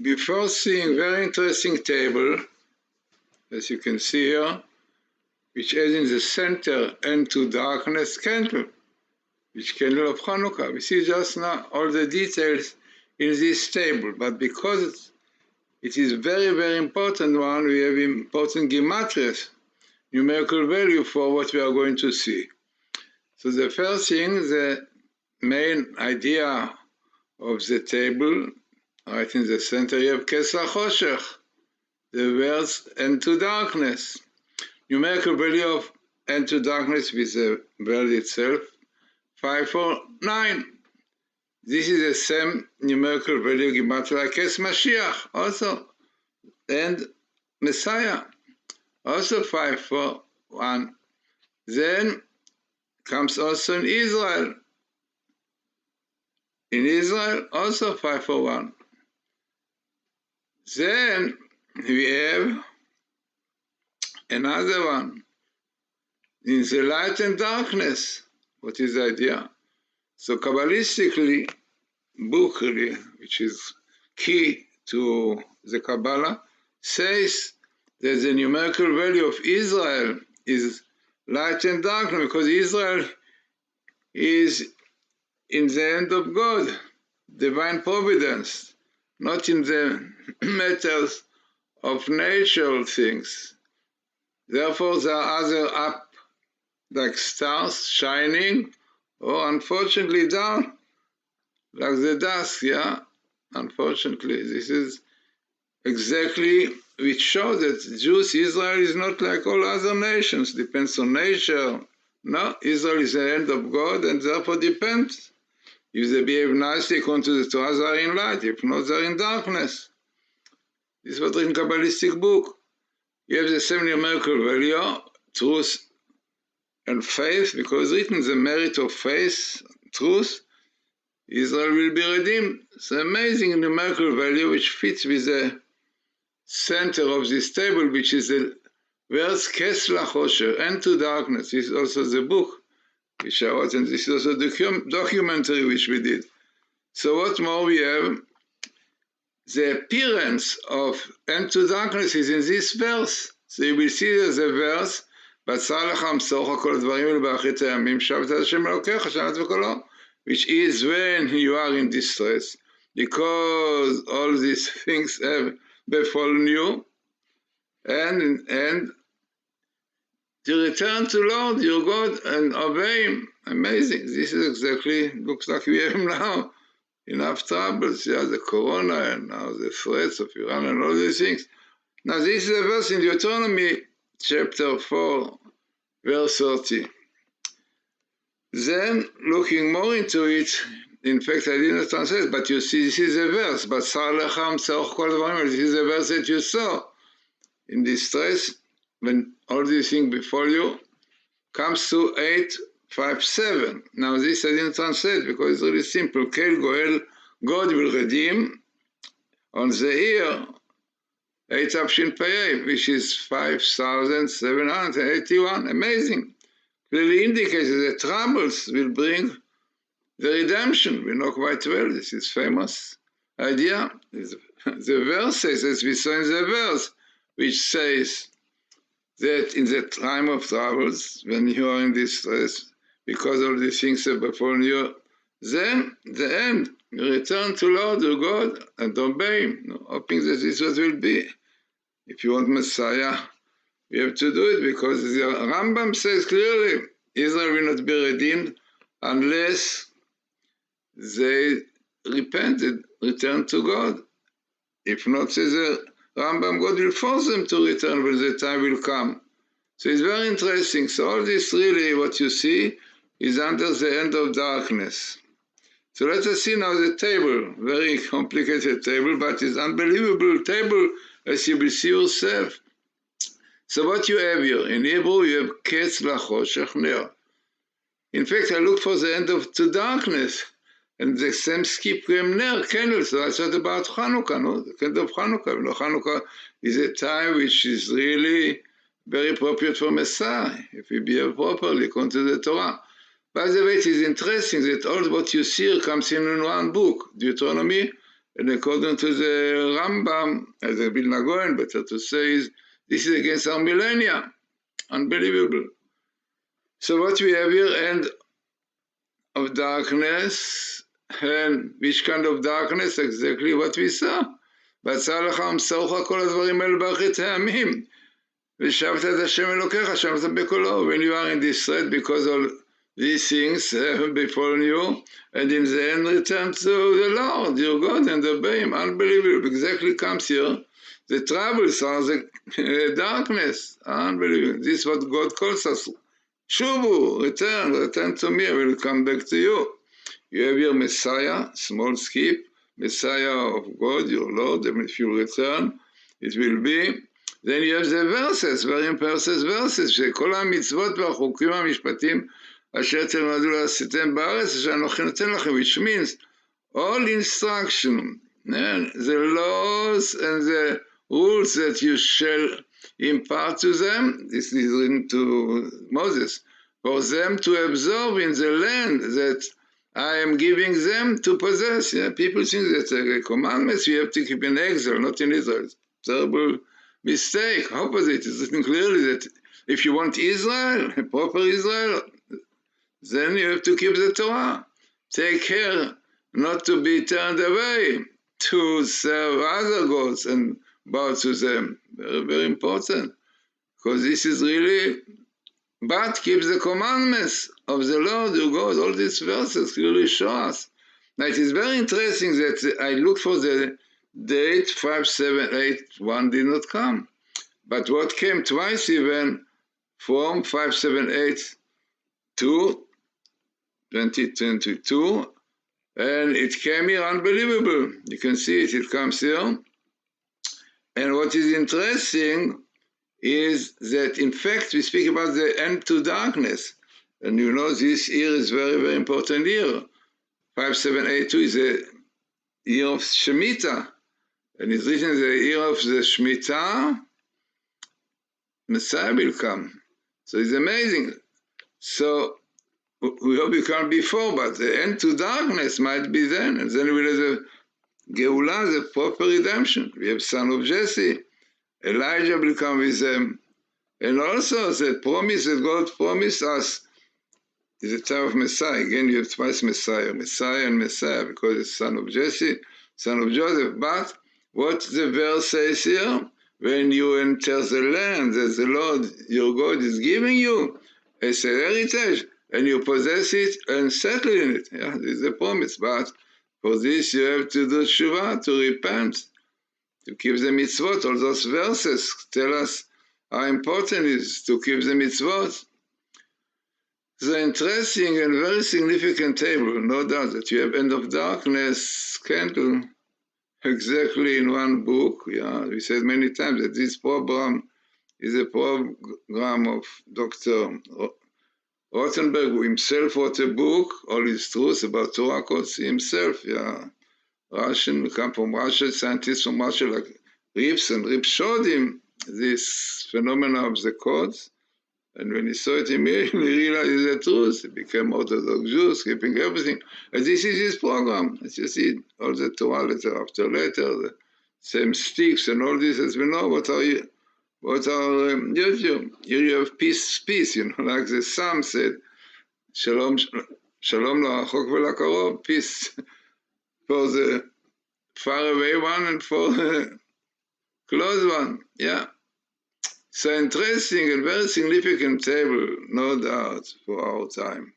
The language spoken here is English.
before seeing very interesting table, as you can see here, which has in the center end to darkness candle, which candle of Hanukkah. We see just now all the details in this table, but because it is very, very important one, we have important gematrias, numerical value for what we are going to see. So the first thing, the main idea of the table, right in the center, you have Kesla Choshech, the words end to darkness. Numerical value of end to darkness with the word itself, 549. This is the same numerical value gematria like as Mashiach, also, and Messiah, also 541. Then comes also in Israel. In Israel, also 541. Then we have another one. In the light and darkness. What is the idea? So Kabbalistically, book really, which is key to the Kabbalah, says that the numerical value of Israel is light and darkness, because Israel is in the hand of God, divine providence, not in the matters of natural things. Therefore, there are other up like stars shining, or unfortunately down like the dusk, yeah? Unfortunately, this is exactly which shows that Jews, Israel is not like all other nations, depends on nature. No, Israel is the hand of God and therefore depends. If they behave nicely according to the Torah, they are in light. If not, they are in darkness. This is what in Kabbalistic book. You have the same numerical value, truth and faith, because written the merit of faith, truth, Israel will be redeemed. It's an amazing numerical value which fits with the center of this table, which is the words Kesla Chosher, end to darkness. This is also the book which I wrote, and this is also the documentary which we did. So what more we have? The appearance of end to darkness is in this verse. So you will see there's a verse, בצר לך מסורך כל הדברים האלה באחרית הימים, שבת את השם אלוקיך, שנת וקולו, which is when you are in distress, because all these things have befallen you, and to return to Lord your God and obey Him. Amazing. This is exactly, looks like we have now enough troubles. Yeah, the corona and now the threats of Iran and all these things. Now this is a verse in Deuteronomy chapter 4, verse 30. Then, looking more into it, in fact, I didn't translate, but you see, this is a verse. But this is a verse that you saw in distress, when all these things befall you, comes to 857. Now, this I didn't translate because it's really simple. Kel Goel, God will redeem on the year 8 Tafshin Pei, which is 5,781. Amazing. Clearly indicates that the troubles will bring the redemption. We know quite well. This is famous idea. The verse says, as we saw in the verse, which says that in the time of troubles, when you are in distress, because all these things have befallen you, then the end, you return to Lord your God and obey Him, hoping that this is what will be. If you want Messiah, you have to do it, because the Rambam says clearly, Israel will not be redeemed unless they repent and return to God. If not, says the Rambam, God will force them to return when the time will come. So it's very interesting. So all this really, what you see, is under the end of darkness. So let us see now the table, very complicated table, but it's unbelievable table, as you will see yourself. So what you have here, in Hebrew you have Ketz LaChoshech Ner. In fact, I look for the end of to darkness, and the same skip came Ner, candle, so I thought about Hanukkah, no? The candle of Hanukkah. You know, Hanukkah is a time which is really very appropriate for Messiah, if we behave properly, according to the Torah. By the way, it is interesting that all what you see comes in one book, Deuteronomy, And according to the Rambam, as a Vilna Gaon, better to say, is this is against our millennia. Unbelievable. So what we have here, end of darkness, and which kind of darkness? Exactly what we saw. ועשה לך ומסוך כל הדברים האלה באחרית העמים. ושבת את השם אלוקיך, שמעת בקולו. When you are in distress because all these things have befallen you, and in the end return to the Lord, your God, and obey Him. Unbelievable. Exactly comes here. The troubles are the darkness. Unbelievable. This is what God calls us. Shuvu, return to me, I will come back to you. You have your Messiah, small skip, Messiah of God, your Lord, and if you return, it will be. Then you have the verses, very important verses, שכל המצוות והחוקים המשפטים אשר תלמדו לעשיתם בארץ, שאנוכי נותן לכם, which means all instruction, the laws and the rules that you shall impart to them, this is written to Moses, for them to absorb in the land that I am giving them to possess. Yeah, people think that the commandments you have to keep in exile, not in Israel. It's a terrible mistake. Opposite. It's written clearly that if you want Israel, proper Israel, then you have to keep the Torah. Take care not to be turned away to serve other gods and bow to them. Very, very important. Because this is really, but keep the commandments of the Lord your God. All these verses clearly show us. Now it is very interesting that I looked for the date 5781 did not come. But what came twice even from 578 to 2022, and it came here unbelievable. You can see it comes here. And what is interesting is that, in fact, we speak about the end to darkness. And you know, this year is very, very important year. 5782 is a year of Shemitah. And it's written the year of the Shemitah, Messiah will come. So it's amazing. So we hope it can't be before, but the end to darkness might be then. And then we'll have the Geulah, the proper redemption. We have son of Jesse. Elijah will come with them. And also the promise that God promised us is the time of Messiah. Again, you have twice Messiah and Messiah, because it's son of Jesse, son of Joseph. But what the verse says here, when you enter the land that the Lord your God is giving you as a heritage, and you possess it and settle in it. Yeah, this is the promise. But for this you have to do tshuva, to repent, to keep the mitzvot. All those verses tell us how important it is to keep the mitzvot. It's an interesting and very significant table, no doubt, that you have end of darkness candle exactly in one book. Yeah, we said many times that this program is a program of Dr. Rothenberg, who himself wrote a book, All His Truths, about Torah codes himself. Yeah, Russian, come from Russia, scientists from Russia like Rips, and Rips showed him this phenomena of the codes. And when he saw it immediately, he realized the truth. He became Orthodox Jew, skipping everything. And this is his program. As you see, all the Torah letter after letter, the same sticks and all this, as we know, what are YouTube? Here you have peace, you know, like the Psalm said, Shalom, Shalom la'achok ve'la'karov, peace for the far away one and for the close one. Yeah. So interesting and very significant table, no doubt, for our time.